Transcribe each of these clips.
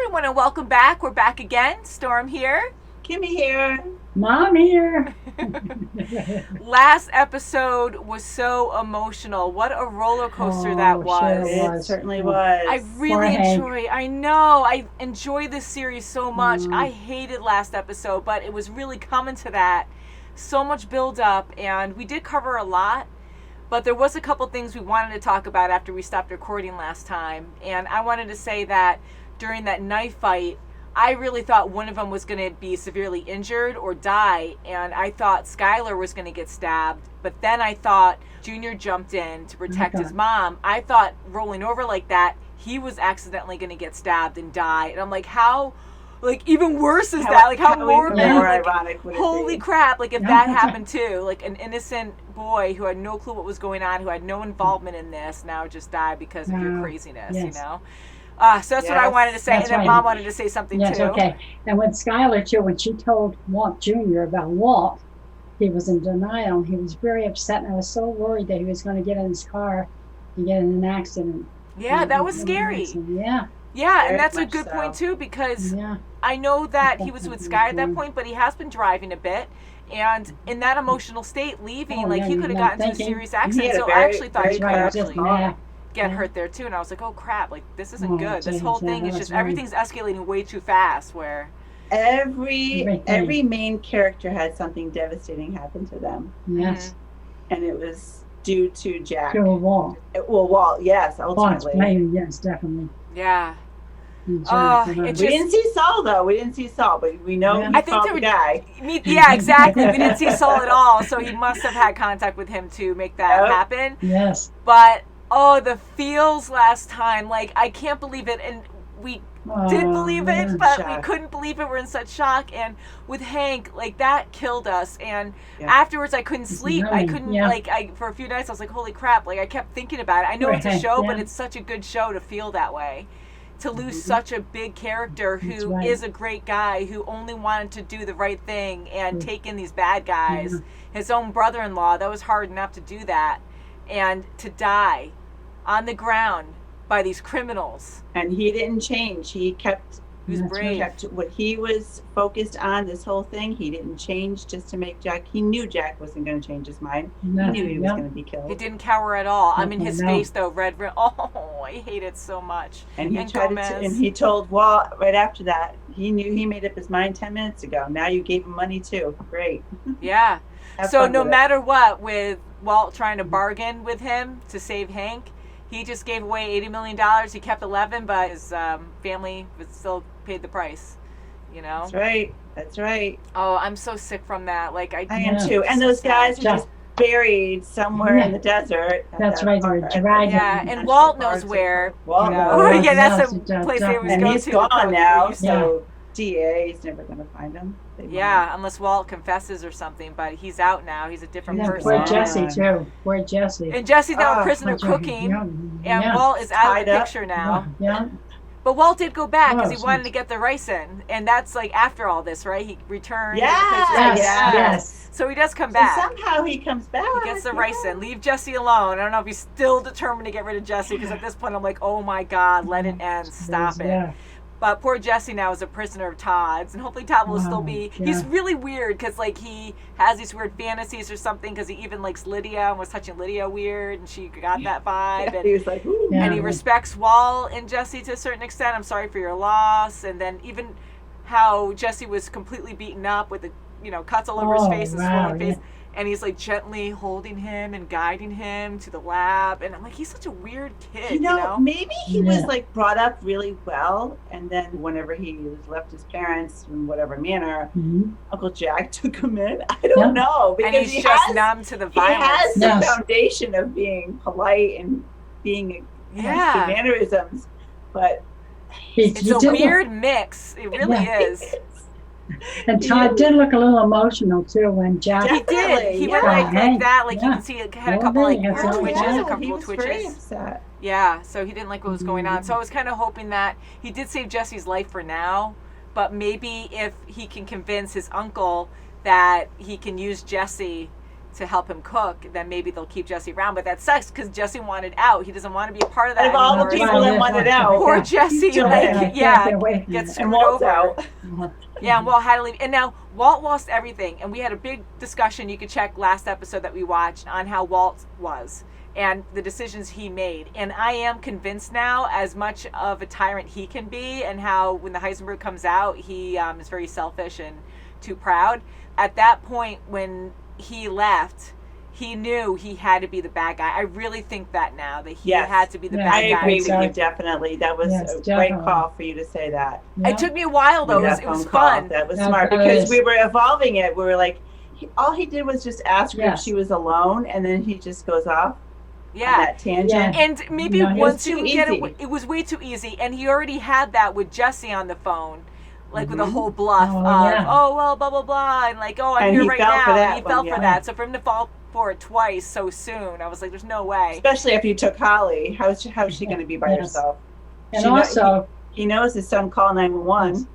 everyone, and welcome back. We're back again. Storm here. Kimmy here. Mom here. Last episode was so emotional. What a roller coaster that was. Sure It certainly was. I really enjoy this series so much. I hated last episode, but it was really coming to that. So much build up, and we did cover a lot, but there was a couple things we wanted to talk about after we stopped recording last time. And I wanted to say that during that knife fight, I really thought one of them was going to be severely injured or die, and I thought Skylar was going to get stabbed, but then I thought Junior jumped in to protect his mom. I thought rolling over like that, he was accidentally going to get stabbed and die, and I'm like, how, like, even worse is that? Like, how morbid, more like, ironic would it holy be? crap, like, if that happened too, like, an innocent boy who had no clue what was going on, who had no involvement in this, now just died because of your craziness, you know? So that's what I wanted to say, and then Mom wanted to say something too. Okay. And when Skylar, too, when she told Walt Jr. about Walt, he was in denial, and he was very upset, and I was so worried that he was going to get in his car and get in an accident. Yeah, that was scary. Yeah. Yeah, and that's a good point too, because I know that he was with Sky at that point, but he has been driving a bit. And in that emotional state, leaving, he could have gotten into a serious accident. So I actually thought he could actually get hurt there too, and I was like, oh crap, like, this isn't good. This whole thing is just, everything's escalating way too fast, where every main character had something devastating happen to them. Yes. And it was due to Jack. To Walt. Walt, yes, ultimately. Walt, yes, definitely. Yeah. We didn't see Saul, though. We didn't see Saul, but we know he saw the guy. Yeah, exactly. We didn't see Saul at all, so he must have had contact with him to make that happen. Yes. But the feels last time, like, I can't believe it, and we did believe it, but we couldn't believe it. We're in such shock, and with Hank, like, that killed us, and afterwards I couldn't sleep. I couldn't, for a few nights I was like, holy crap, like, I kept thinking about it. I know it's a show, but it's such a good show to feel that way. To lose such a big character who is a great guy, who only wanted to do the right thing and take in these bad guys. His own brother-in-law, that was hard enough to do that. And to die on the ground by these criminals. And he didn't change. He kept, what he was focused on, this whole thing. He didn't change just to make Jack. He knew Jack wasn't going to change his mind. He knew he was going to be killed. He didn't cower at all. I mean, his face though, red. Oh, I hate it so much. And he and he told Walt right after that. He knew he made up his mind 10 minutes ago. Now you gave him money too. Great. Yeah. So no matter what, with Walt trying to bargain with him to save Hank, he just gave away $80 million. He kept 11, but his family still paid the price. You know. That's right. That's right. Oh, I'm so sick from that. Like I am too. And those guys are just buried somewhere in the desert. That's right. They're dragging. Yeah, and Walt knows where. Walt knows. Yeah, that's the place they always go to. And he's gone now, so DA is never going to find him. Unless Walt confesses or something, but he's out now. He's a different person. Poor Jesse, too. Poor Jesse. And Jesse's now a prisoner cooking, and Walt is out of the picture now. Yeah. But Walt did go back because he wanted to get the ricin, and that's like after all this, right? He returned. Yes. So he does come back. Somehow he comes back. He gets the ricin. Leave Jesse alone. I don't know if he's still determined to get rid of Jesse, because at this point I'm like, oh my God, let it end. Stop it. Yeah. But poor Jesse now is a prisoner of Todd's, and hopefully Todd will still be. Yeah. He's really weird because, like, he has these weird fantasies or something, because he even likes Lydia and was touching Lydia weird, and she got that vibe. And he was like, ooh. And he respects Walt and Jesse to a certain extent. I'm sorry for your loss. And then even how Jesse was completely beaten up with the, cuts all over his face and swollen face. And he's like gently holding him and guiding him to the lab. And I'm like, he's such a weird kid, you know? Maybe he was like brought up really well. And then whenever he left his parents in whatever manner, Uncle Jack took him in. I don't know. Because and he's just numb to the violence. He has the foundation of being polite and being mannerisms. But it's a weird mix. It really is. And Todd did look a little emotional too when Jack. He did. He went like that. Like you can see, it had a couple like weird twitches, a couple of twitches. Very upset. Yeah. So he didn't like what was going on. So I was kind of hoping that he did save Jesse's life for now, but maybe if he can convince his uncle that he can use Jesse to help him cook, then maybe they'll keep Jesse around. But that sucks because Jesse wanted out. He doesn't want to be a part of that Out of all the anymore. people that wanted out, Poor Jesse, still like, in. gets screwed and Walt's over. out. Yeah, and Walt had to leave. And now Walt lost everything. And we had a big discussion, you could check last episode that we watched, on how Walt was and the decisions he made. And I am convinced now, as much of a tyrant he can be, and how when the Heisenberg comes out, he is very selfish and too proud. At that point, when he left, he knew he had to be the bad guy. I really think that now, that he had to be the bad I guy. agree with you, definitely. That was a great call for you to say that. It took me a while, though. It was fun. That was smart, because we were evolving it. We were like, all he did was just ask her if she was alone, and then he just goes off. Yeah, that tangent. And maybe once you get it was way too easy, and he already had that with Jesse on the phone, like with a whole bluff of, oh well, blah blah blah, and like, oh, I'm here right now, and he fell for that. So for him to fall for it twice so soon, I was like, there's no way. Especially if you took Holly, how's she going to be by herself? And also, he knows his son called 911.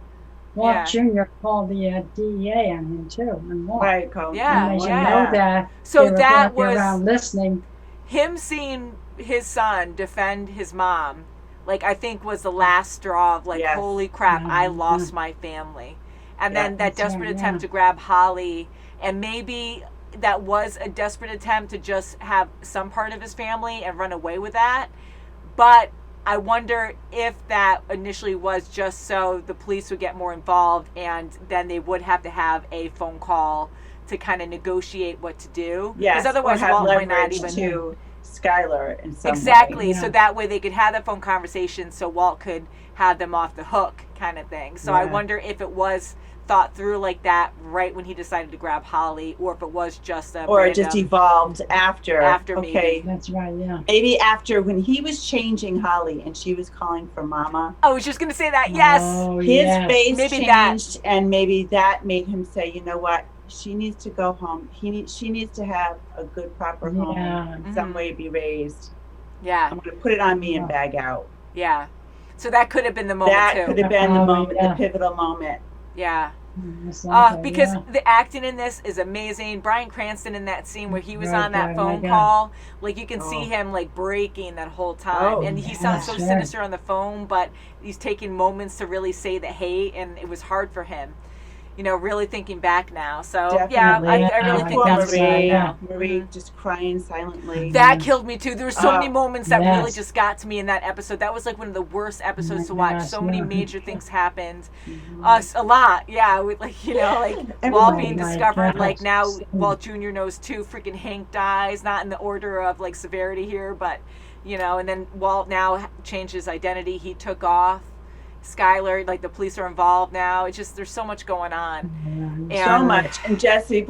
Walt Jr. called the DEA on him too, and Walt. Right, yeah, and they know that. So that was around listening. Him seeing his son defend his mom, like, I think was the last straw of like, holy crap, I lost my family. And then that desperate attempt to grab Holly, and maybe that was a desperate attempt to just have some part of his family and run away with that. But I wonder if that initially was just so the police would get more involved, and then they would have to have a phone call to kind of negotiate what to do. Yes, because otherwise Walt might not even to Skylar in some way. Yeah. So that way they could have that phone conversation, so Walt could have them off the hook, kind of thing. So I wonder if it was thought through like that right when he decided to grab Holly, or if it was just a or it just evolved after maybe. That's right. Maybe after, when he was changing Holly and she was calling for mama. I was just gonna say that. Yes. His face maybe changed, and maybe that made him say, you know what, she needs to go home. She needs to have a good, proper home, some way to be raised. Yeah. I'm going to put it on me and bag out. Yeah. So that could have been the moment too. That could have been the moment, the pivotal moment. Yeah. Because the acting in this is amazing. Bryan Cranston in that scene where he was on that phone call, like, you can see him like breaking that whole time, and he sounds so sinister on the phone, but he's taking moments to really say the hate, and it was hard for him. You know, really thinking back now. So, definitely. I really think that's right. Marie just crying silently. That killed me too. There were so many moments that really just got to me in that episode. That was like one of the worst episodes to watch. So many major things happened. A lot. Yeah. With, like, you know, like Walt being discovered. Like, now Walt Jr. knows too. Freaking Hank dies. Not in the order of like severity here, but, you know, and then Walt now changed his identity. He took off. Skylar, like, the police are involved now. It's just, there's so much going on. And so much. And Jesse,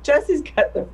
Jesse's got the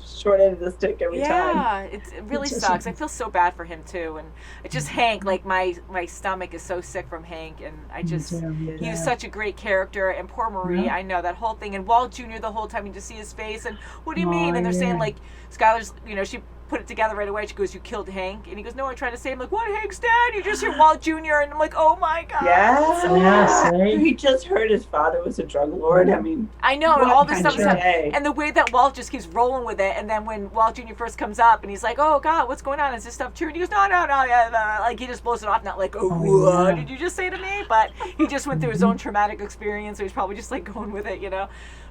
short end of the stick every time. Yeah, it really sucks. I feel so bad for him too. And it just, Hank, like, my stomach is so sick from Hank, and I just, he was such a great character. And poor Marie, I know that whole thing. And Walt Jr. the whole time, you just see his face, and what do you mean? And they're saying, like, Skylar's, you know, she put it together right away. She goes, you killed Hank? And he goes, no, I tried to save him. Like, what, Hank's dead? You just hear Walt Jr. And I'm like, oh my God. He just heard his father was a drug lord. I mean, I know, and all this stuff is happening. And the way that Walt just keeps rolling with it, and then when Walt Jr. first comes up and he's like, oh God, what's going on? Is this stuff true? And he goes, no, yeah, like, he just blows it off, not like, what did you just say to me? But he just went through his own traumatic experience, so he's probably just like going with it, you know.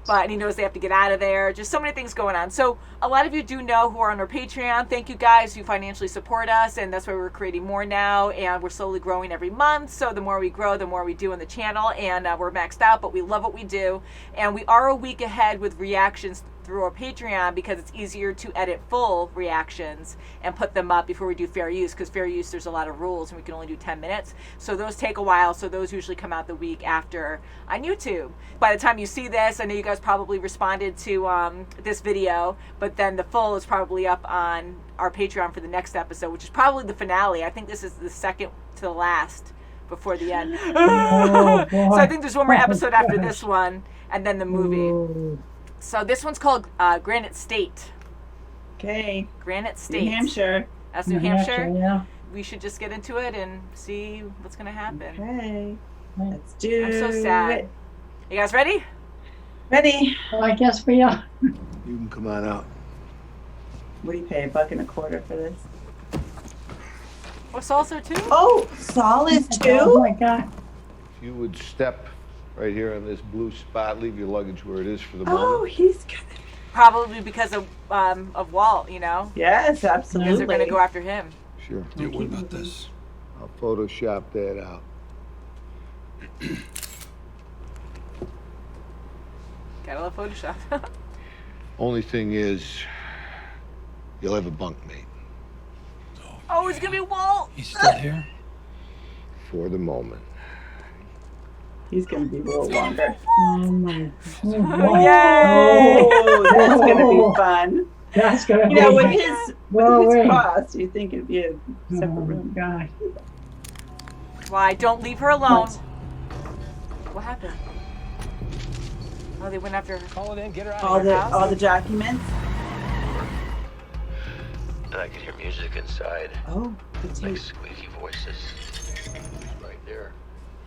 And he knows they have to get out of there. Just so many things going on. So a lot of you do know who are on our Patreon. Thank you guys who financially support us, and that's why we're creating more now, and we're slowly growing every month. So the more we grow, the more we do on the channel, and we're maxed out, but we love what we do. And we are a week ahead with reactions through our Patreon, because it's easier to edit full reactions and put them up before we do fair use, because fair use, there's a lot of rules and we can only do 10 minutes. So those take a while. So those usually come out the week after on YouTube. By the time you see this, I know you guys probably responded to this video, but then the full is probably up on our Patreon for the next episode, which is probably the finale. I think this is the second to the last before the end. So I think there's one more episode after this one, and then the movie. So this one's called Granite State. Okay. Granite State. New Hampshire. That's New Hampshire. Yeah. We should just get into it and see what's going to happen. Okay. Let's do it. I'm so sad. You guys ready? Ready? Well, I guess we are. You can come on out. What do you pay? $1.25 for this? Oh, salsa too? Oh, Saul is Oh too? my God. If you would step right here on this blue spot, leave your luggage where it is for the Oh, moment. he's good. Probably because of Walt, you know? Yes, Because absolutely. they're going to go after him. Sure. Yeah, what about this? I'll Photoshop that out. Gotta love Photoshop. Only thing is, you'll have a bunkmate Oh, it's going to be Walt! He's still here? for the moment. He's going to be a little longer. Oh my. Yay! Oh, that's going to be fun. That's gonna be. You know, with his Whoa, cost, you think it'd be a separate Oh room. God. Why? Don't leave her alone. What? What happened? Oh, they went after her. Call it in, get her out All of the here. all the documents. And I could hear music inside, Oh, the like tape. squeaky voices. Right there.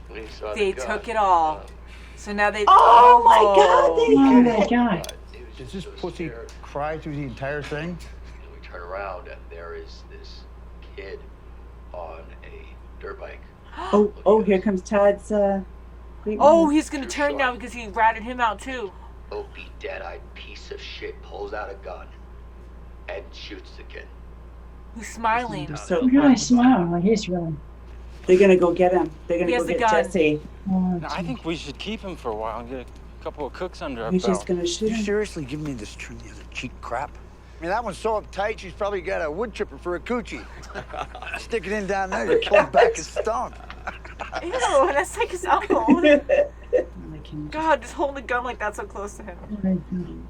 When he saw They the gun, took it all. So now they. Oh my God, they Oh did my it. God. he was Does just this so pussy scared. cry through the entire thing? And we turn around and there is this kid on a dirt bike. Oh, here comes Todd's. Great Oh, one. he's going to turn now because he ratted him out too. Opie, dead-eyed piece of shit pulls out a gun and shoots the kid. Who's smiling? They're so Look at proud. his smile. Like he's really. They're gonna go get him. They're He gonna has go the get gun. Jesse. Oh, No, I think we should keep him for a while and get a couple of cooks under our He's belt. just gonna shoot You him. seriously giving me this turn the other cheek crap? I mean, that one's so uptight, she's probably got a wood chipper for a coochie. Stick it in down there, you pull back his stump. Ew, that's like his uncle. Like him. God, just holding a gun like that so close to him.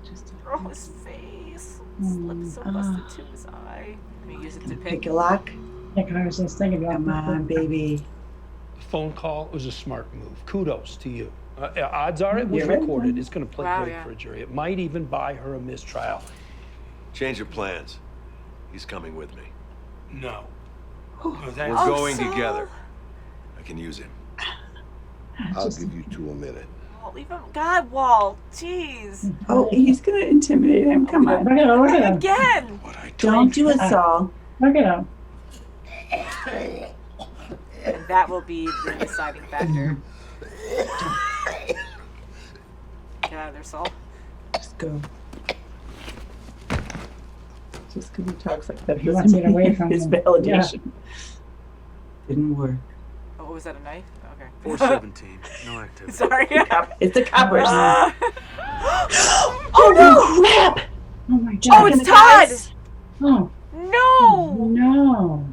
Just Oh, his face. His lips so busted to his eye. Let me use it to pick pick. a lock. Like I was just thinking about. Come on, baby. The phone call was a smart move. Kudos to you. Odds are it was You're right. recorded. It's going to play Wow, great yeah. for a jury. It might even buy her a mistrial. Change of plans. He's coming with me. No. We're Oh, going so- together. I can use him. I'll give you 2 a minute. Walt, leave him. God, Walt. Jeez. Oh, he's gonna intimidate him. Come on. Look at him. Look at him. Again. What I Don't do it, Saul. Look at him. And that will be the deciding factor. Get out of there, Saul. Just go. Just because he talks like that He wants doesn't it away mean from his him. validation. Didn't work. Oh, was that a knife? Okay. 417. No activity. Sorry. It's the coppers. Oh no! Crap! Oh my God. Oh, it's And the Todd! guys- Oh No! no.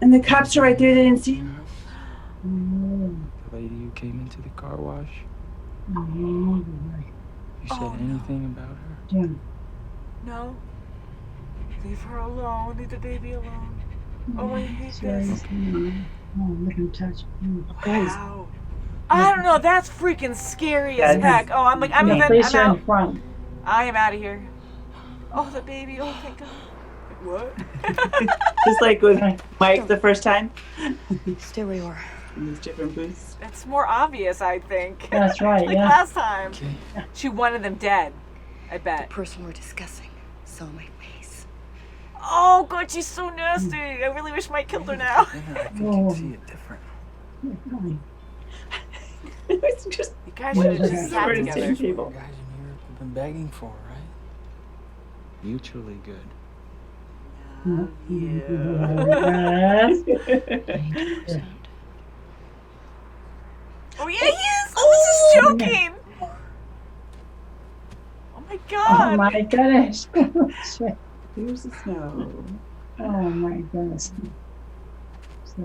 And the cops are right there. They didn't see him. Oh, The lady who came into the car wash, oh, you said Oh, no. anything about her? yeah. No. Leave her alone. Leave the baby alone. Oh, I hate this. Oh, look at him touch. Guys, Wow. I don't know. That's freaking scary as Yes. heck. Oh, I'm like, I'm Yeah, even. police I'm are out. in front. I am out of here. Oh, the baby. Oh, thank God. What? just like with Mike the first time. Stay where you are. In these different booths. It's more obvious, I think. That's right, Like yeah. last time. Okay. She wanted them dead. I The bet. person we're discussing saw my face. Oh, God, she's so nasty. I really wish Mike killed her now. Yeah, I think Whoa. you'd see it different. It's just You guys should have Yeah. just sat We're in the together. same That's what table. you guys in Europe have been begging for, right? Mutually good. Yes. Oh, yeah, he is. I was just joking. Oh, my God. Oh my goodness. Here's the snow. Oh my goodness. So,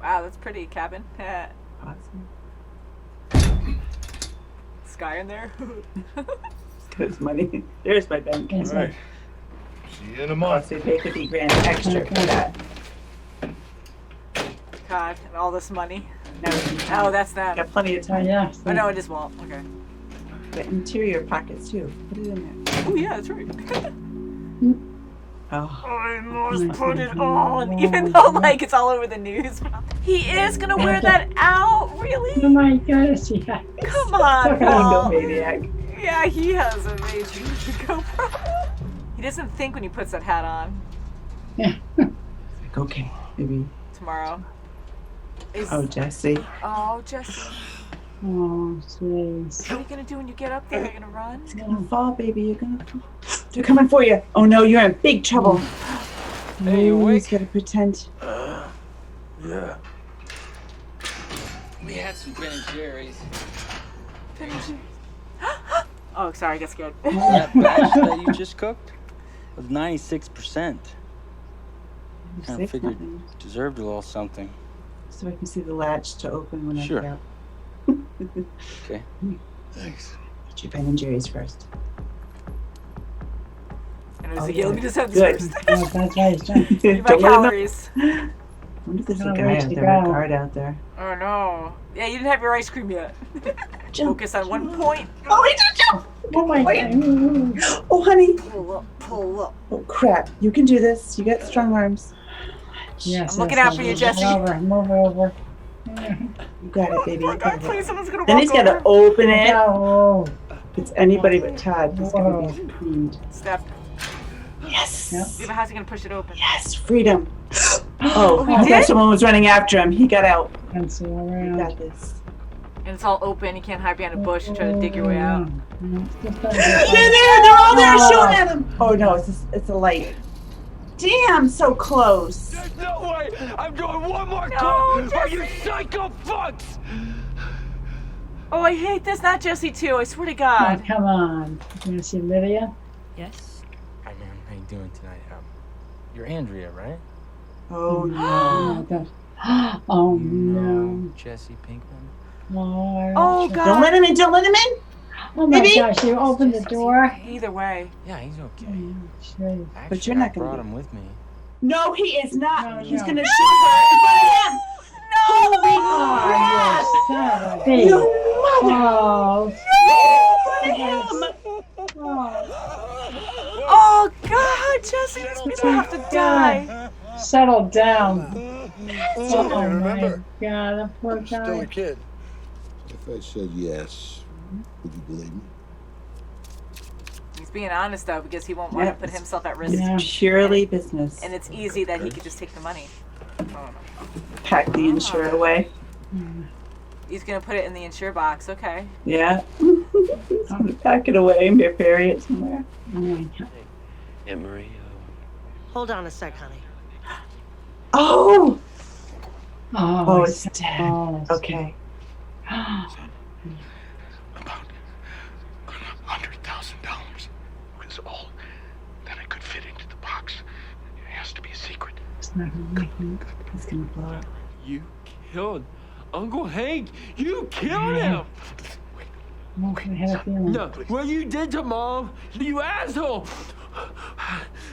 Wow, that's pretty cabin. Awesome. Sky in there. There's money. There's my bank. Yes. All right. See you in a Oh, month. so you pay 50 grand extra for that. God, and all this money. Now we can Oh, that's them. got plenty of oh time. yeah. Oh, no, it is Walt. Okay. The interior pockets too. Put it in there. Oh, yeah, that's right. Oh. I must put it on, even though like it's all over the news. He is gonna wear that out, really? Oh my goodness, yeah. Come on, Fucking Walt. egomaniac. Yeah, he has a major GoPro. He doesn't think when he puts that hat on. Yeah. Like, okay, maybe. Tomorrow. Oh, Jesse. Oh, Jesse. Oh, jeez. What are you gonna do when you get up there? You're gonna run? It's gonna fall, baby. You're gonna fall. They're coming for you. Oh no, you're in big trouble. Hey, you He's awake? gotta pretend. Yeah. We had some Ben and Jerry's. Oh, sorry, I got scared. That batch that you just cooked was 96%. Kind Say of figured something. deserved a little something. So I can see the latch to open when Sure. I get out. Okay. Thanks. Eat your Ben and Jerry's first. And I was Oh, like, yeah, let me good. just have Good. this first. Oh, that's right. It's right. Eat my Don't let him know. calories. I wonder if there's a Gotta guy wait out to there, a go. guard out there. Oh no. Yeah, you didn't have your ice cream yet. Focus on one point. Oh, he did jump! Oh my Wait. God. Oh, honey. Pull up, pull up. Oh, crap. You can do this. You got strong arms. Yes, I'm looking yes, out for you, move Jesse. Over, move over. You got it, baby. Oh You God, got it. please, someone's gonna Then walk he's got to over. open it. Oh, If it's anybody but Todd, he's going to be cleaned. Step. Yes. Yep. Yeah, but how's he gonna push it open? Yes, freedom. Oh, he I did? thought someone was running after him. He got out. pencil You around. got this. And it's all open. You can't hide behind a bush and try to dig your way out. Just They're there. They're all there Oh. shooting at him. Oh, no, it's a light. Damn, so close. There's no way I'm doing one more No, cook for you Jesse. psycho fucks! Oh, I hate this. Not Jesse too. I swear to Oh, God. come on. You want to see Lydia? Yes. Hi, man. How you doing tonight? You're Andrea, right? Oh, no. Oh, God. Oh, You know no. Jesse Pinkman? Oh, Oh God. God. Don't let him in. Don't let him in. Oh, my Baby. gosh. You opened the door. Either way. Yeah, he's okay. Oh, jeez. Actually, But you're not I gonna brought be- him with me. No, he is not. No, He's no. going to shoot her in front of him. Holy crap. Oh, you son of a bitch. You mother. Oh, In front of him. oh. Oh God, Jesse, these people have to die. Settle down. That's all I Oh, remember. my God. The poor Still a guy. kid. If I said yes, would you believe me? He's being honest though, because he won't want to Yep. put himself at risk. Yeah. It's purely business. And it's easy that he could just take the money. Pack the insurer away. He's gonna put it in the insure box. Okay. Yeah. He's going to pack it away and bury it somewhere. Oh, my God. Yeah, Marie. Hold on a sec, honey. Oh! Oh, Oh, it's dead. Oh, Okay. About $100,000 was all that I could fit into the box. It has to be a secret. It's not gonna make me. He's going to blow up. You killed Uncle Hank. You killed him. I had a feeling. No, what you did to Mom, you asshole.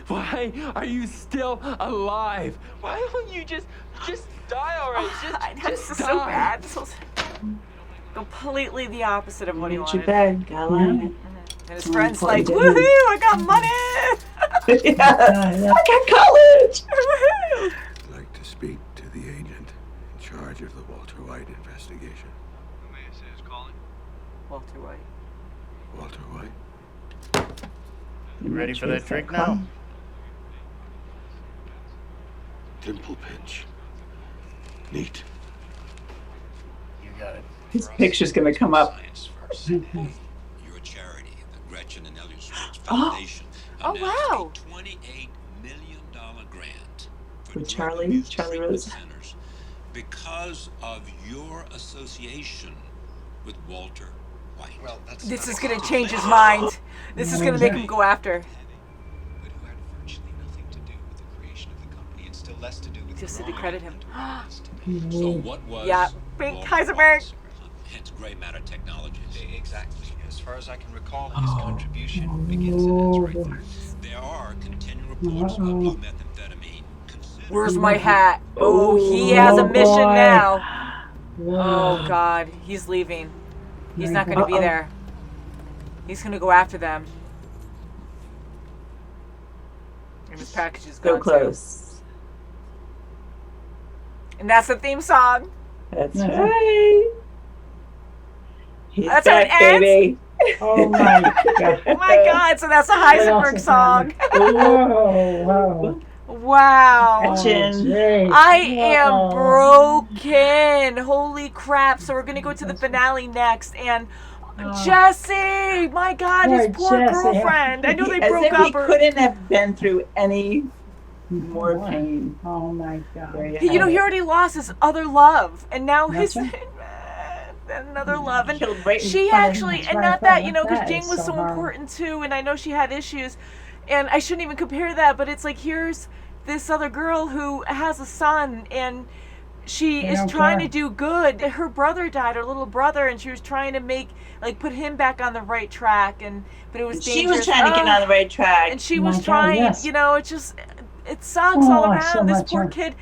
Why are you still alive? Why won't you just die already? This is so bad. This was completely the opposite of what he Get your wanted. bed. Gotta line And his More friend's like, important woohoo, to him. I got money! it. Yeah. Yeah. I got college. Woohoo! I'd like to speak to the agent in charge of the Walter White investigation. Who may I say is calling? Walter White. Walter White? You ready for that drink now? Dimple pinch. Neat. You got it. His picture's going to come up. Science first. You're a charity, the Gretchen and Elliot Schwartz Oh. Foundation. Oh, wow. A $28 million grant for With drug Charlie abuse treatment Rose. centers because of your association with Walter White. Well, that's This not is gonna change his mind. This is gonna make him go after. But who had virtually nothing to do with the creation of the company and still less to do with Just to the decredit him. So what was Yeah, big Walter Heisenberg. White's, hence gray matter technologies? exactly. As far as I can recall, his contribution begins and ends right there. There are continuing reports of blue methamphetamine. Where's my hat? Oh, he has a mission boy. now. Oh God, he's leaving. He's not gonna be Uh-oh. there. He's gonna go after them. And his package is So gone, close. too. And that's the theme song. That's right. He's That's how it back, ends? baby. Oh my God. Oh my God! So that's a Heisenberg song. Whoa. Wow. Action. I am broken. Holy crap. So we're going to go to the finale next. And Jesse, my God, his poor girlfriend. I know they As broke if up. he couldn't have been through any more pain. Oh my God. You know, he already lost his other love. And now That's his... right. another love. And Killed right in she front of actually, him. and Right, not that, you know, that because Jing is was so so hard. important too, and I know she had issues, and I shouldn't even compare that, but it's like, here's this other girl who has a son, and she They is don't trying care. to do good. Her brother died, her little brother, and she was trying to put him back on the right track, but it was dangerous. She was trying to get on the right track. And she Oh my was God, trying, yes. you know, it sucks all Oh, around. so This much, poor yeah. kid,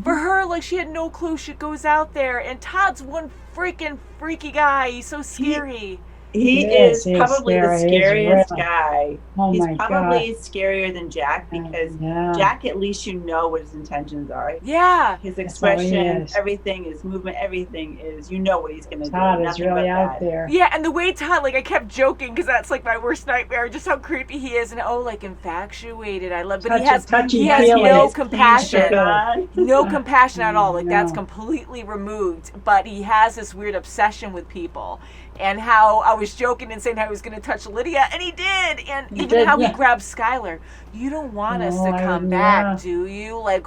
for her, like, she had no clue. She goes out there, and Todd's one freaking freaky guy. He's so scary. He Yes, is he's probably the scary. He's scariest really- guy. Oh He's my probably scarier than Jack because Yeah. Jack, at least you know what his intentions are. Yeah. His That's all he expression, is. everything, his movement, everything is, you know what he's going to do. Todd is Nothing really but out that. there. Yeah, and the way Todd, like, I kept joking because that's like my worst nightmare, just how creepy he is, and like infatuated. I love, but he has Touchy-feely. no His clean compassion. shirt on. No compassion at all. Like, that's No. completely removed. But he has this weird obsession with people. And how I was joking and saying how he was going to touch Lydia, and he did. And He even did, how yeah. he grabbed Skylar. You don't want us to Oh, come yeah. back, do you? Like,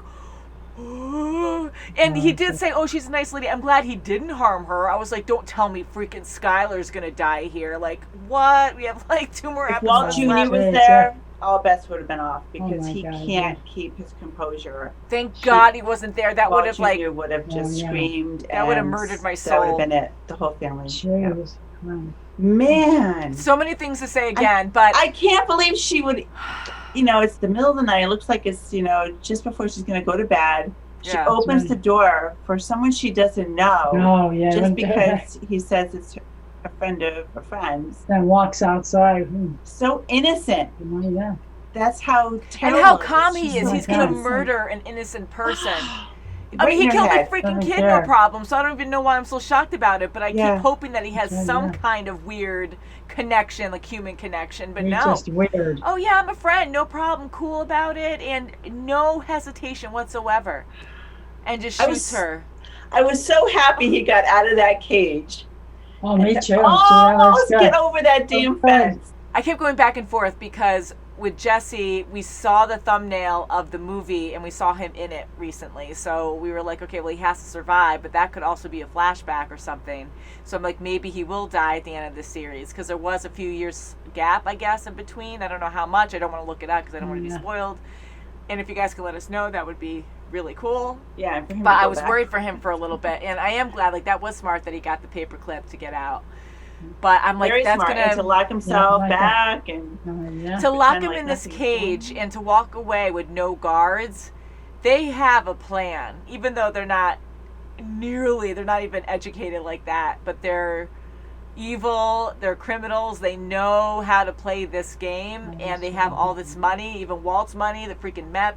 and he did say, oh, she's a nice lady. I'm glad he didn't harm her. I was like, don't tell me freaking Skylar's going to die here. Like, what? We have like 2 more If episodes Walt Jr. left. was there, all bets would have been off because my he God, can't keep his composure. Thank God he wasn't there. That would Walt have Jr. like would have just yeah. screamed. That would have and murdered my That would soul. have been it. The whole family. Yeah. Jeez. Wow. Man, so many things to say again, but I can't believe she would. You know, it's the middle of the night. It looks like it's, you know, just before she's going to go to bed. She Yeah. opens Right. the door for someone she doesn't know. Oh, yeah. Just wouldn't- because he says it's a friend of a friend's. Then walks outside. So innocent. Oh, yeah. That's how and terrible. how it is. calm he She's is. so He's going to innocent. murder an innocent person. I Right mean, he in her killed a head. freaking Doesn't kid, care. no problem. So I don't even know why I'm so shocked about it. But I Yeah. keep hoping that he has Yeah, some yeah. kind of weird connection, like human connection. But He's no. just weird. Oh yeah, I'm a friend. No problem. Cool about it, and no hesitation whatsoever. And just I shoots was- her. I was so happy he got out of that cage. Oh, me And too. Gee, that was almost good. get over that damn Of course. fence. I kept going back and forth because with Jesse, we saw the thumbnail of the movie and we saw him in it recently. So we were like, okay, well, he has to survive, but that could also be a flashback or something. So I'm like, maybe he will die at the end of this series because there was a few years gap, I guess, in between. I don't know how much. I don't want to look it up because I don't want to be Yeah. spoiled. And if you guys could let us know, that would be really cool. Yeah, for him But to I go was back. worried for him for a little bit, and I am glad. Like, that was smart that he got the paperclip to get out. But I'm like, Very that's smart. And to gonna lock himself like that. back and Oh, yeah. to lock pretend him like in this nothing's going cage on. and to walk away with no guards. They have a plan, even though they're not even educated like that. But they're evil. They're criminals. They know how to play this game, and they have all this money, even Walt's money, the freaking meth.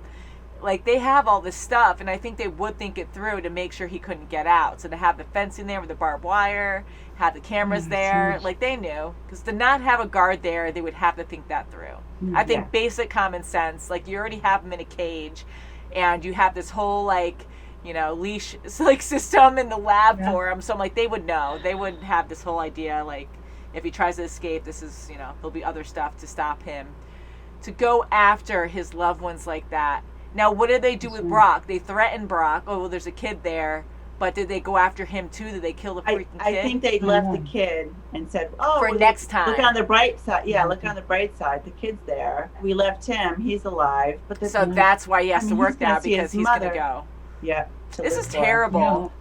Like, they have all this stuff, and I think they would think it through to make sure he couldn't get out. So to have the fencing there with the barbed wire, have the cameras there, huge. like, they knew. Because to not have a guard there, they would have to think that through. I think Yeah. basic common sense, like, you already have him in a cage, and you have this whole, like, you know, leash like system in the lab Yeah. for him. So I'm like, they would know. They would have this whole idea, like, if he tries to escape, this is, you know, there'll be other stuff to stop him. To go after his loved ones like that. Now, what did they do with Brock? They threatened Brock. Oh, well, there's a kid there. But did they go after him, too? Did they kill the freaking I kid? think they left the kid and said, "Oh, For well, next time. Look on the bright side. Yeah, look on the bright side. The kid's there. We left him. He's alive. But So that's why he has I to mean, work he's gonna now, see because his he's going to mother. go. Yeah. to This live is for. terrible.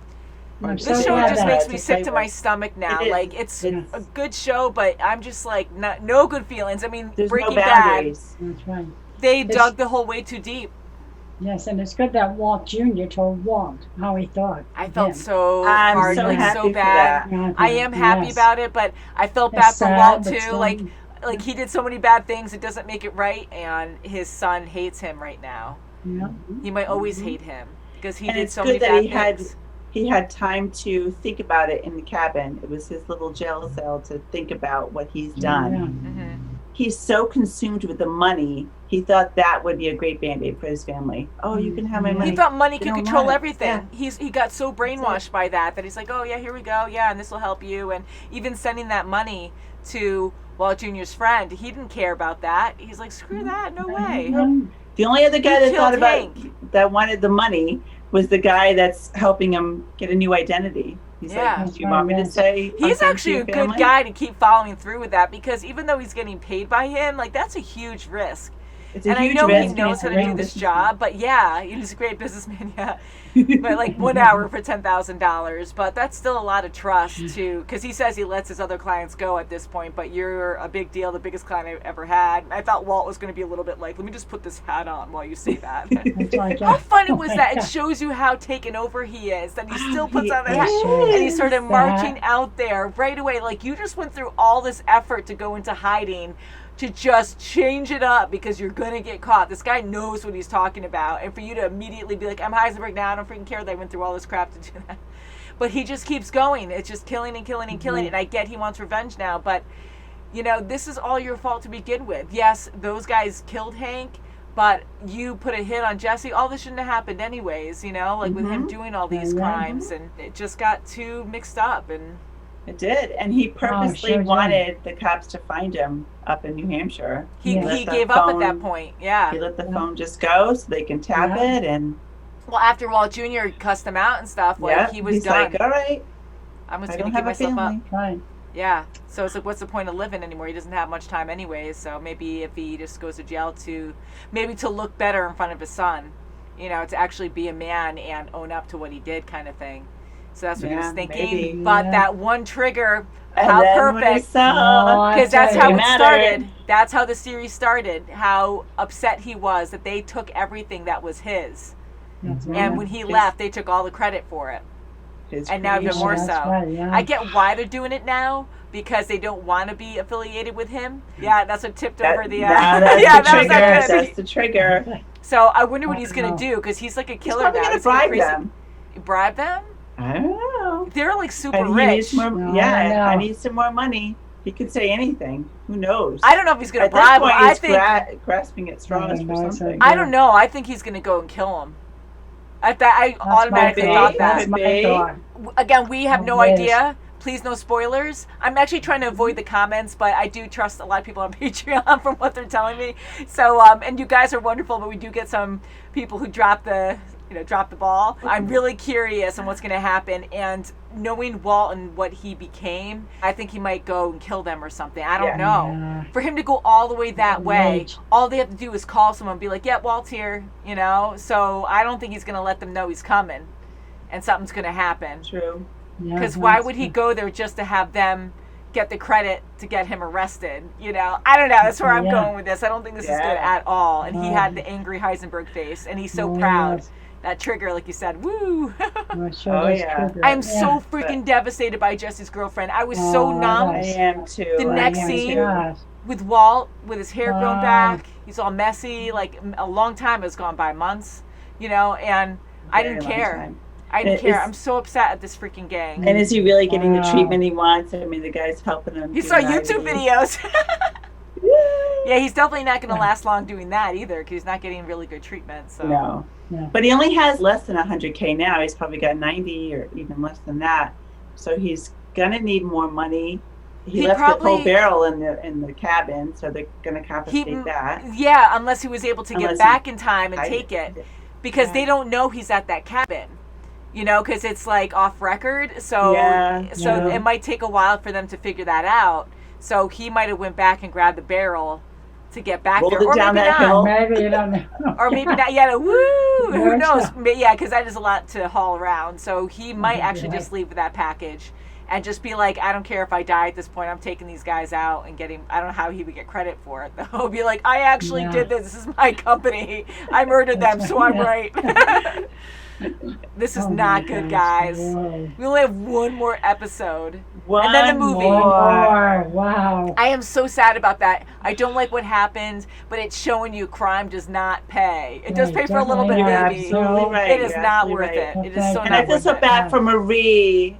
I'm This so show glad just that- makes me to sick play to with. my stomach now. It is. Like, it's It's- a good show, but I'm just like, no good feelings. I mean, There's Breaking no Bad, boundaries. That's right. they It's- dug the whole way too deep. Yes, and it's good that Walt Jr. told Walt how he thought. I felt him. so I'm hard, so like happy so for bad. that. I am happy Yes. about it, but I felt It's bad for sad, Walt but too. still- Like, Like, he did so many bad things, it doesn't make it right, and his son hates him right now. Yeah. He might always hate him because he And did it's so many good that bad things. he had time to think about it in the cabin. It was his little jail cell to think about what he's done. Yeah. Mm-hmm. He's so consumed with the money, he thought that would be a great Band-Aid for his family. Oh, you can have my money. He thought money They could don't control want it. everything. Yeah. He got so brainwashed by that he's like, oh yeah, here we go, yeah, and this will help you. And even sending that money to Walt Jr.'s friend, he didn't care about that. He's like, screw that, no way. The only other guy He that thought killed about Hank. that wanted the money was the guy that's helping him get a new identity. He's Yeah. like, do you want me to say He's something actually to a your good family? guy to keep following through with that, because even though he's getting paid by him, like, that's a huge risk. It's a And huge I know risk. he knows how to do this job, but yeah, he's a great businessman, yeah. But like 1 hour for $10,000, but that's still a lot of trust too, because he says he lets his other clients go at this point, but you're a big deal, the biggest client I've ever had. I thought Walt was going to be a little bit like, let me just put this hat on while you say that. How funny was that? It shows you how taken over he is, that he still puts on the hat, and he started marching out there right away. Like, you just went through all this effort to go into hiding, to just change it up because you're gonna get caught. This guy knows what he's talking about, and for you to immediately be like, I'm Heisenberg now, I don't freaking care that I went through all this crap to do that. But he just keeps going. It's just killing and killing and killing. And I get he wants revenge now, but you know, this is all your fault to begin with. Yes, those guys killed Hank, but you put a hit on Jesse. All this shouldn't have happened anyways, you know, like with him doing all these crimes, and it just got too mixed up. And it did, and he purposely sure wanted the cops to find him up in New Hampshire. he let the gave up at phone- that point. Yeah. He let the phone just go so they can tap it, and Well, after Walt Jr. cussed him out and stuff, like, he was he's done. like, all right, I'm just I gonna don't give have a myself up. family. Right. Yeah. So it's like, what's the point of living anymore? He doesn't have much time anyways. So maybe if he just goes to jail to look better in front of his son, you know, to actually be a man and own up to what he did, kind of thing. So that's what he was thinking. maybe. But that one trigger, And how then when he perfect. saw- Because that's tell how you. it Mattered. started. That's how the series started. How upset he was that they took everything that was his. And when he left, they took all the credit for it. And now even more so. Right, yeah. I get why they're doing it now, because they don't want to be affiliated with him. Yeah, that's what tipped over the. That's yeah, the that was trigger. that good. That's the trigger. So I wonder what he's gonna do, because he's like a He's killer probably now. gonna He's gonna bribe crazy- them. Bribe them? I don't know. They're like super And he rich. needs more. No, Yeah, I know. I need some more money. He could say anything. Who knows? I don't know if he's gonna At bribe this him. point, I he's think grasping at straws for no, something. I don't know. I think he's gonna go and kill him. I automatically my thought big- that. That's my Could be. thought. Again, we have no Yes. idea. Please, no spoilers. I'm actually trying to avoid the comments, but I do trust a lot of people on Patreon from what they're telling me. So, and you guys are wonderful, but we do get some people who drop the ball. I'm really curious on what's going to happen, and knowing Walt and what he became, I think he might go and kill them or something. I don't know. Yeah. For him to go all the way that way, Right. all they have to do is call someone and be like, yeah, Walt's here, you know? So I don't think he's going to let them know he's coming and something's going to happen. True. Yeah, Because why that's would he good. go there just to have them get the credit to get him arrested? You know, I don't know. That's where I'm Yeah. going with this. I don't think this is good Yeah. at all. And he No. had the angry Heisenberg face, and he's so Oh, proud. yes. That trigger, like you said, woo! Well, sure Oh, does yeah. trigger I am it. so freaking devastated by Jesse's girlfriend. I was so Oh, numb I am too. The I next am scene- too. Gosh. with Walt, with his hair grown Wow. back. He's all messy. Like, a long time has gone by, months, you know, and I Very didn't long care. time. I didn't It care. is- I'm so upset at this freaking gang. And is he really getting the Wow. treatment he wants? I mean, the guy's helping him. He do saw an YouTube IV. videos. Yeah, he's definitely not going to last long doing that either, because he's not getting really good treatment. So No. Yeah. But he only has less than 100K now. He's probably got 90 or even less than that. So he's gonna need more money. He left the probably- whole barrel in the cabin, so they're gonna confiscate that. Yeah, unless he was able to get Unless back he- in time and I- take it, because Yeah. they don't know he's at that cabin. You know, because it's like off record, so Yeah. Yeah. it might take a while for them to figure that out. So he might have went back and grabbed the barrel to get back Rolled there, it or down maybe that not. hill. Maybe you don't know. Or maybe not. Yeah, woo! Who Gotcha. knows? Yeah, because that is a lot to haul around. So he might actually Right. just leave with that package and just be like, I don't care if I die at this point. I'm taking these guys out and getting. I don't know how he would get credit for it though. He'll be like, I actually Yeah. did this. This is my company. I murdered them, so I'm right. This is Oh not my good, gosh, guys. whoa. We only have one more episode. One and then the movie. More. Wow. I am so sad about that. I don't like what happened, but it's showing you crime does not pay. It does Right, pay for a little bit, definitely. maybe. You're absolutely right. It is You're not absolutely worth right. it. It is so And And I not feel worth so it. bad for Marie.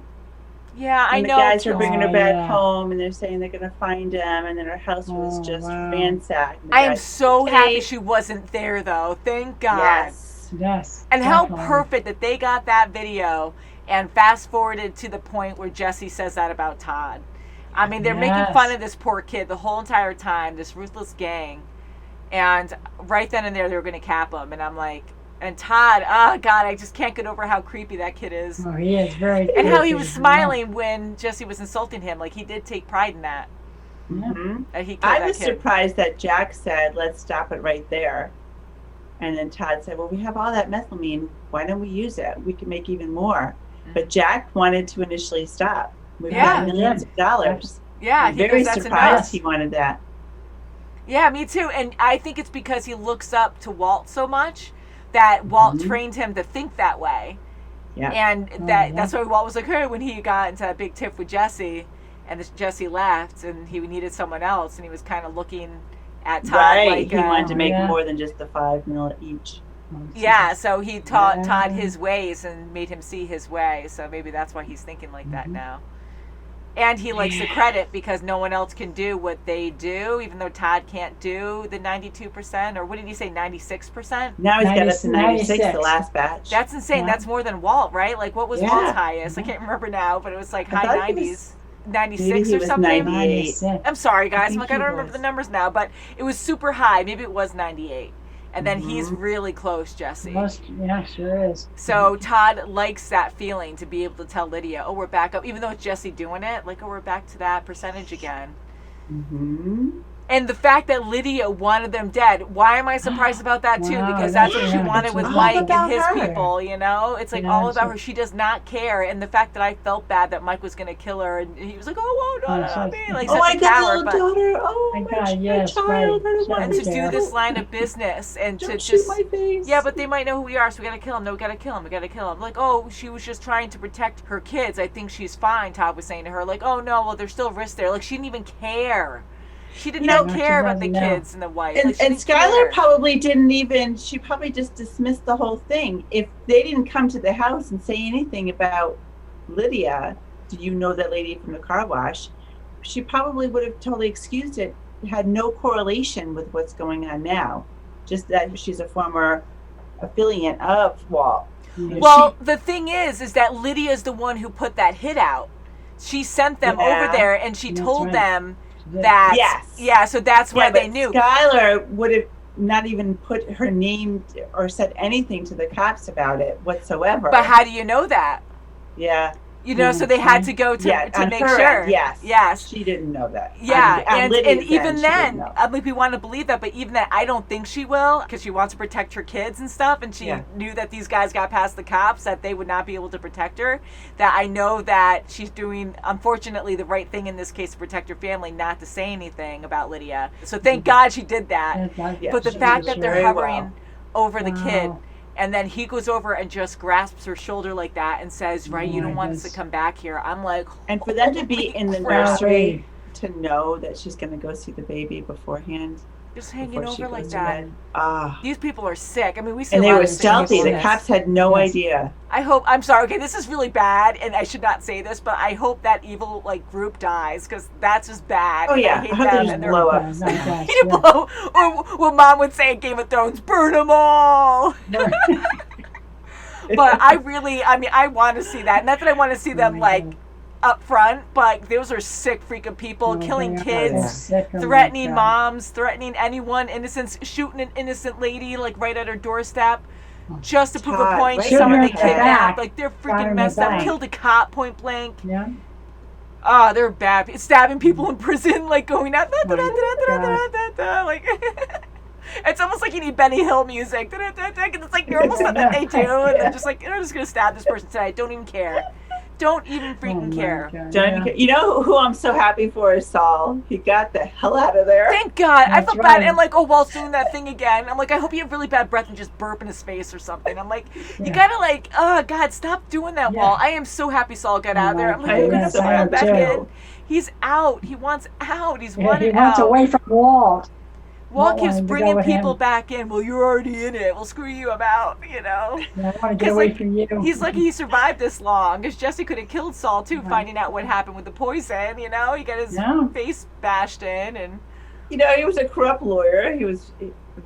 Yeah, I And the know. guys are bringing her Oh, back yeah. home, and they're saying they're gonna find him, and then her house was Oh, just wow. ransacked. And the I am guys- so happy Hey. she wasn't there, though. Thank God. Yes. Yes. And how definitely. perfect that they got that video and fast forwarded to the point where Jesse says that about Todd. I mean, they're making Yes. fun of this poor kid the whole entire time, this ruthless gang. And right then and there, they were going to cap him. And I'm like, and Todd, oh, God, I just can't get over how creepy that kid is. Oh, he is very. And how he creepy. was smiling when Jesse was insulting him. Like, he did take pride in that. Mhm. That he killed I that was kid. surprised that Jack said, "Let's stop it right there," and then Todd said, "Well, we have all that methylamine. Why don't we use it? We can make even more." But Jack wanted to initially stop. We've Yeah. got millions of dollars. Yeah, I'm he very goes, that's surprised enough. he wanted that. Yeah, me too. And I think it's because he looks up to Walt so much that Walt trained him to think that way. Yeah. And that's why Walt was like, hey, when he got into that big tiff with Jesse, and Jesse left, and he needed someone else, and he was kind of looking at Todd Right. like, He wanted to make yeah. more than just the $5 million each. yeah, so he taught Yeah. Todd his ways and made him see his way. So maybe that's why he's thinking like that now. And he likes the credit because no one else can do what they do, even though Todd can't do the 92%, or what did he say, 96%? Now he's got us to 96, the 96. last batch. That's insane. Yeah. That's more than Walt, right? Like, what was Yeah. Walt's highest? I can't remember now, but it was like I high thought he 90s. was- 96 maybe he or was something. 98. I'm sorry, guys. think I don't he remember was. the numbers now, but it was super high. Maybe it was 98. And then he's really close, Jesse. Most, yeah, sure is. So Todd likes that feeling to be able to tell Lydia, oh, we're back up. Even though it's Jesse doing it, like, oh, we're back to that percentage again. Mm-hmm. And the fact that Lydia wanted them dead, why am I surprised about that too? Wow, Because that's what she yeah, wanted it's with all Mike and about his her. people, you know? It's like Yeah, all about so- her. She does not care. And the fact that I felt bad that Mike was going to kill her, and he was like, oh, no, Oh, not so- me. Like, Oh, such I a got a coward. little But, daughter. Oh, My my, God, my yes, child. right. I don't want and Don't to to do care. this line of business and to Don't shoot just... my face. Yeah, but they might know who we are, so we gotta kill him. No, we gotta kill him. We gotta kill him. Like, oh, she was just trying to protect her kids. I think she's fine, Todd was saying to her. Like, oh, no, well, there's still risks there. Like, she didn't even care. She did not know, care she about the doesn't know. kids and the wife. And, Like, she and didn't Skylar care. probably didn't even, she probably just dismissed the whole thing. If they didn't come to the house and say anything about Lydia, do you know that lady from the car wash? She probably would have totally excused it. It had no correlation with what's going on now. Just that she's a former affiliate of Walt. You know, Well, the thing is that Lydia's the one who put that hit out. She sent them Yeah. over there, and she That's told right. them did. that. Yes. Yeah, so that's why yeah, they but knew. Skylar would have not even put her name or said anything to the cops about it whatsoever. But how do you know that? Yeah. You know, so they had to go to on make her sure. end, yes. Yes. She didn't know that. Yeah, On and Lydia's even end, she then, didn't know. I mean, we want to believe that, but even then, I don't think she will, because she wants to protect her kids and stuff, and she Yeah. knew that these guys got past the cops, that they would not be able to protect her, that I know that she's doing, unfortunately, the right thing in this case to protect her family, not to say anything about Lydia. So thank God she did that. Yeah, But the she fact did that they're very hovering well. over the kid, Wow. and then he goes over and just grasps her shoulder like that and says, right, you Oh don't my want us to goodness. come back here. I'm like, And for them to be in the crap. nursery to know that she's going to go see the baby beforehand. just hanging before she over like goes to that. bed. Ah. These people are sick. I mean, we see And a they lot were of sick stealthy. people in The this. cops had no Yes. idea. I hope, I'm sorry, okay, this is really bad, and I should not say this, but I hope that evil, like, group dies, because that's just bad. Oh, and yeah. I hate I hope they them, just and they're blow up. Yeah, no, yes, you yeah. blow, or what Mom would say in Game of Thrones, burn them all. But I really, I mean, I want to see that. Not that I want to see them, like, up front, but those are sick freaking people, No, killing they are. kids, They're sick, oh my threatening God. moms, threatening anyone, innocent, shooting an innocent lady, like, right at her doorstep, just to prove a Todd, point, right someone in they the back. kidnapped. Like, they're Shot freaking in the messed up. back. Killed a cop point blank. Yeah. Oh, they're bad. Stabbing people in prison, like, going out, My God. like, it's almost like you need Benny Hill music. And it's like normal stuff that they do, and they're just like, I'm just gonna stab this person tonight. Don't even care. don't even freaking care. God, Don't even care. You know who I'm so happy for is Saul. He got the hell out of there. Thank God. I That's felt right. bad. And like, oh, Walt's doing that thing again. I'm like, I hope you have really bad breath and just burp in his face or something. I'm like, you gotta like, oh God, stop doing that, Walt. I am so happy Saul got out of there. I'm like, we're gonna so put him back happy in. too. He's out. He wants out. He's He wanted wants out. away from Walt. Walt keeps wanted to go bringing with people him. back in. Well, you're already in it. Well, screw you, I'm out, you know. Yeah, I want to get 'Cause, away like, from you. He's lucky he survived this long, because Jesse could have killed Saul too, finding out what happened with the poison. You know, he got his face bashed in, and You know, he was a corrupt lawyer. He was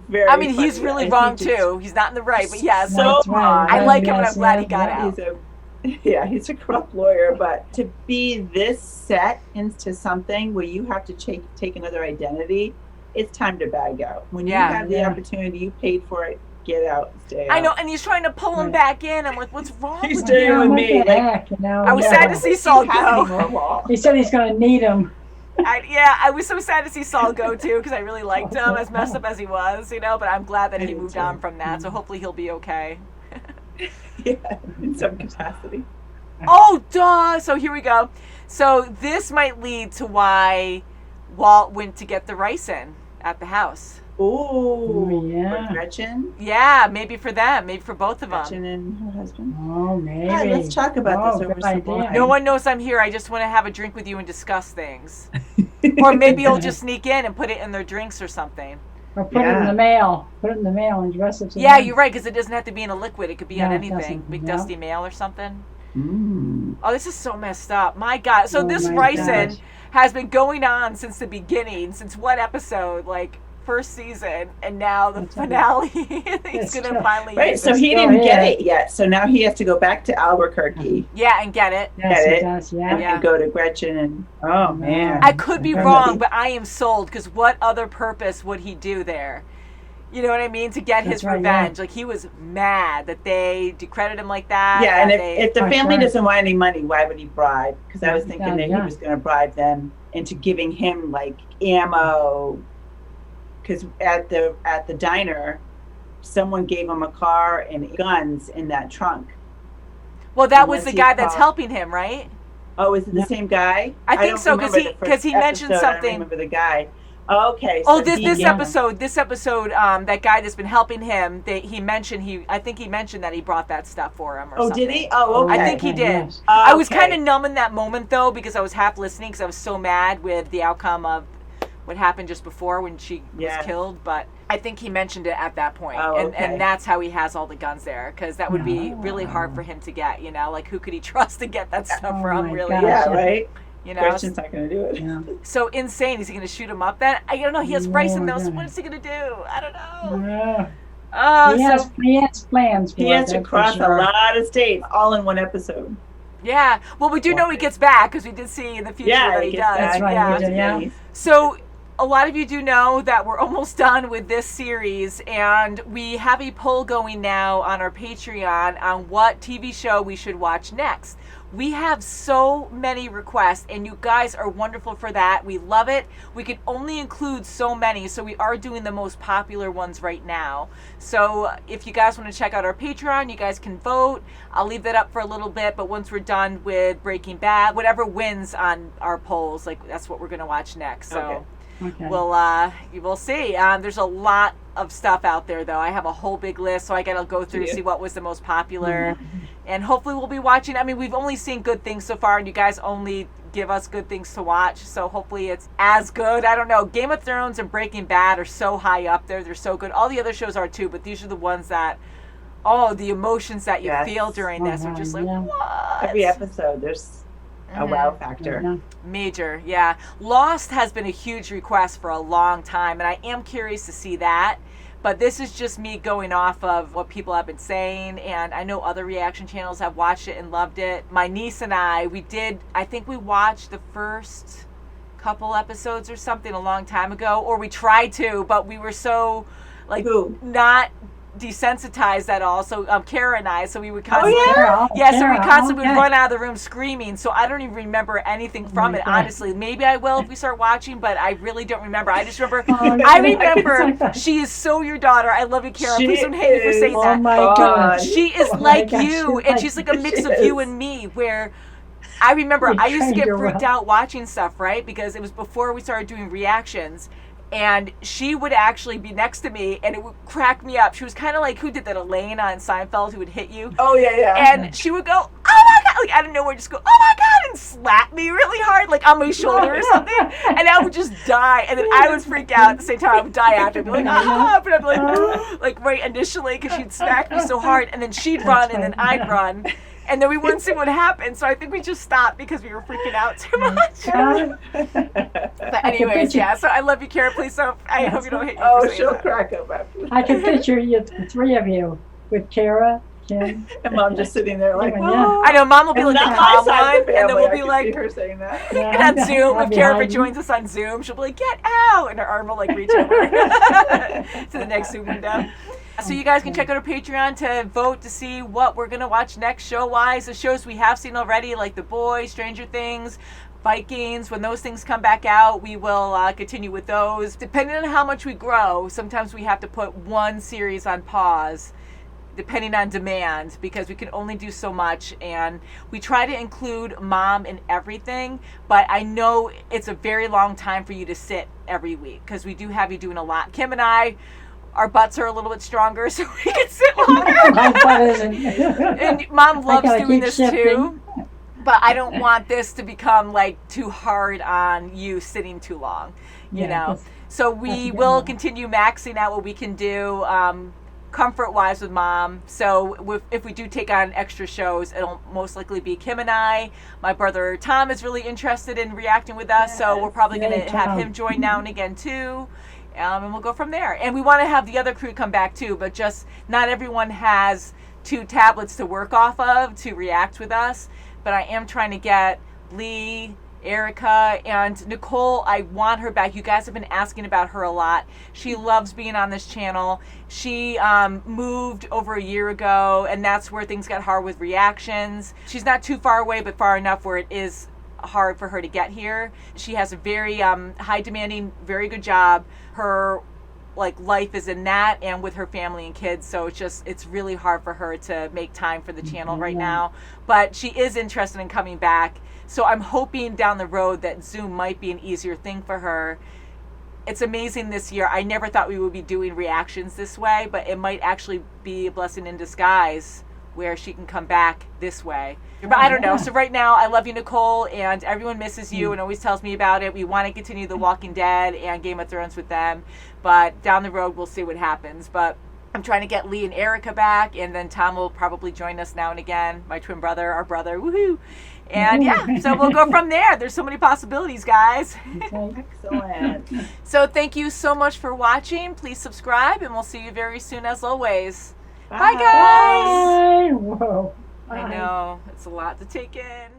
very. I mean, he's funny. really And wrong he just- too. He's not in the right, but yeah, so wrong. I like him, and I'm glad he got out. He's a corrupt lawyer, but to be this set into something where you have to take another identity, it's time to bag out. When you have the opportunity, you paid for it, get out, stay out. I know, and he's trying to pull him back in. I'm like, what's wrong He's with staying you? with me. What the Like, heck, you know? I was sad to see Saul go. He said he's going to need him. I was so sad to see Saul go too, because I really liked him, as messed up as he was, you know. But I'm glad that he moved on from that. So hopefully he'll be okay. Yeah, in some capacity. Oh, duh! So here we go. So this might lead to why Walt went to get the ricin at the house. Ooh, yeah. for Gretchen? Yeah, maybe for them, maybe for both of them. Gretchen and her husband. Oh, maybe. Hi, let's talk about this over good some idea. wine. No one knows I'm here. I just want to have a drink with you and discuss things. Or maybe he'll just sneak in and put it in their drinks or something. Or put it in the mail. Put it in the mail and dress it to Yeah, them. you're right, because it doesn't have to be in a liquid. It could be on No, it anything. doesn't. Big No. dusty mail or something. Mm. Oh, this is so messed up. My God. So Oh this my ricin gosh. has been going on since the beginning. Since what episode? Like first season, and now the finale. He's gonna finally Right, use so it. he didn't get it yet. So now he has to go back to Albuquerque. Yeah, and get it. Yes, Get he it. does, yeah. And go to Gretchen and oh man. I could be wrong, but I am sold, because what other purpose would he do there? You know what I mean? To get his That's right, yeah. revenge. Like, he was mad that they decredited him like that. Yeah, and that if the family doesn't want any money, why would he bribe? Because I was thinking that he Yeah. was going to bribe them into giving him like ammo. Because at the diner, someone gave him a car and guns in that trunk. Well, that And was once the he guy that's called- helping him, right? Oh, is it the same guy? I think don't so, 'cause remember he- the 'cause he first mentioned episode. I something. don't remember the guy. Okay. Oh, so this he- episode, that guy that's been helping him, I think he mentioned that he brought that stuff for him or Oh, something. did he? Oh, okay. I think he did. Yes. I was Okay. kind of numb in that moment, though, because I was half listening, because I was so mad with the outcome of what happened just before when she Yes. was killed. But I think he mentioned it at that point. Oh, okay. And that's how he has all the guns there, because that would be really hard for him to get, you know? Like, who could he trust to get that stuff Oh from, my really? gosh. Yeah, right. You know? Gretchen's not going to do it. Yeah. So insane. Is he going to shoot him up then? I don't know. He has ricin, though, so yeah. what is he going to do? I don't know. Yeah. Oh, He has plans for He it, has to that's for cross sure. a lot of states all in one episode. yeah. Well, we do know he gets back, because we did see in the future Yeah, that he he gets does. back. That's right, Yeah. he did, yeah. So a lot of you do know that we're almost done with this series, and we have a poll going now on our Patreon on what TV show we should watch next. We have so many requests, and you guys are wonderful for that. We love it. We can only include so many, so we are doing the most popular ones right now. So if you guys want to check out our Patreon, you guys can vote. I'll leave that up for a little bit, but once we're done with Breaking Bad, whatever wins on our polls, like, that's what we're going to watch next. So. Okay. Okay. We'll see. There's a lot of stuff out there, though. I have a whole big list, so I gotta go through to see what was the most popular, and hopefully we'll be watching. I mean, we've only seen good things so far, and you guys only give us good things to watch, so hopefully it's as good. I don't know. Game of Thrones and Breaking Bad are so high up there. They're so good. All the other shows are too, but these are the ones that, the emotions that you Yes. feel during this are just like, yeah. what? Every episode, there's a wow factor. Yeah. Major, yeah. Lost has been a huge request for a long time, and I am curious to see that. But this is just me going off of what people have been saying, and I know other reaction channels have watched it and loved it. My niece and I think we watched the first couple episodes or something a long time ago, or we tried to, but we were so, like, not desensitized at all. So Kara and I, so we would constantly so we constantly would run out of the room screaming. So I don't even remember anything from it, honestly. Maybe I will if we start watching, but I really don't remember. I just remember I remember she is so your daughter. I love you, Kara. Please don't hate me for saying that. My God. She is like you, and she's like a mix of you and me, where I remember You I used to trained get her freaked well. out watching stuff, right? Because it was before we started doing reactions. And she would actually be next to me, and it would crack me up. She was kind of like, who did that, Elaine on Seinfeld, who would hit you? Oh, yeah. And she would go, oh my God, like out of nowhere, just go, oh my God, and slap me really hard, like on my shoulder or something. And I would just die. And then I would freak out at the same time. I would die after. I'd be like, ah, but I'd be like right initially, because she'd smack me so hard. And then she'd run, and then I'd run. And then we wouldn't see what happened. So I think we just stopped because we were freaking out too much. But anyways, yeah. So I love you, Kara. Please don't. I hope you don't hit you. Oh, she'll crack up after. I can picture you, the three of you, with Kara, Ken, and Mom just sitting there like, yeah. I know Mom will be like not the calm my side of one, the and then we'll family. be I like, can see her saying that. and on Zoom, I'll if be Kara hiding. joins us on Zoom, she'll be like, get out, and her arm will like reach over to the next Zoom window. So you guys can check out our Patreon to vote to see what we're gonna watch next show-wise. The shows we have seen already, like The Boys, Stranger Things, Vikings. When those things come back out, we will continue with those. Depending on how much we grow, sometimes we have to put one series on pause, depending on demand, because we can only do so much. And we try to include Mom in everything, but I know it's a very long time for you to sit every week, because we do have you doing a lot. Kim and I, our butts are a little bit stronger, so we can sit longer. My butt isn't. And Mom loves gotta doing keep this shifting. too. But I don't want this to become like too hard on you sitting too long, you know. So we will continue maxing out what we can do comfort-wise with Mom. So if we do take on extra shows, it'll most likely be Kim and I. My brother Tom is really interested in reacting with us, so we're probably going to have him join now and again too. And we'll go from there. And we want to have the other crew come back too, but just not everyone has 2 tablets to work off of to react with us. But I am trying to get Lee, Erica, and Nicole. I want her back. You guys have been asking about her a lot. She loves being on this channel. She moved over a year ago, and that's where things got hard with reactions. She's not too far away, but far enough where it is hard for her to get here. She has a very high demanding, very good job. Her life is in that and with her family and kids, so it's really hard for her to make time for the channel right now. But she is interested in coming back, so I'm hoping down the road that Zoom might be an easier thing for her. It's amazing this year. I never thought we would be doing reactions this way, but it might actually be a blessing in disguise where she can come back this way. But I don't know. So right now, I love you, Nicole, and everyone misses you and always tells me about it. We want to continue The Walking Dead and Game of Thrones with them, but down the road, we'll see what happens. But I'm trying to get Lee and Erica back, and then Tom will probably join us now and again. My twin brother, our brother, woohoo! And yeah, so we'll go from there. There's so many possibilities, guys. Excellent. So thank you so much for watching. Please subscribe, and we'll see you very soon as always. Bye, guys. Whoa. I know, it's a lot to take in.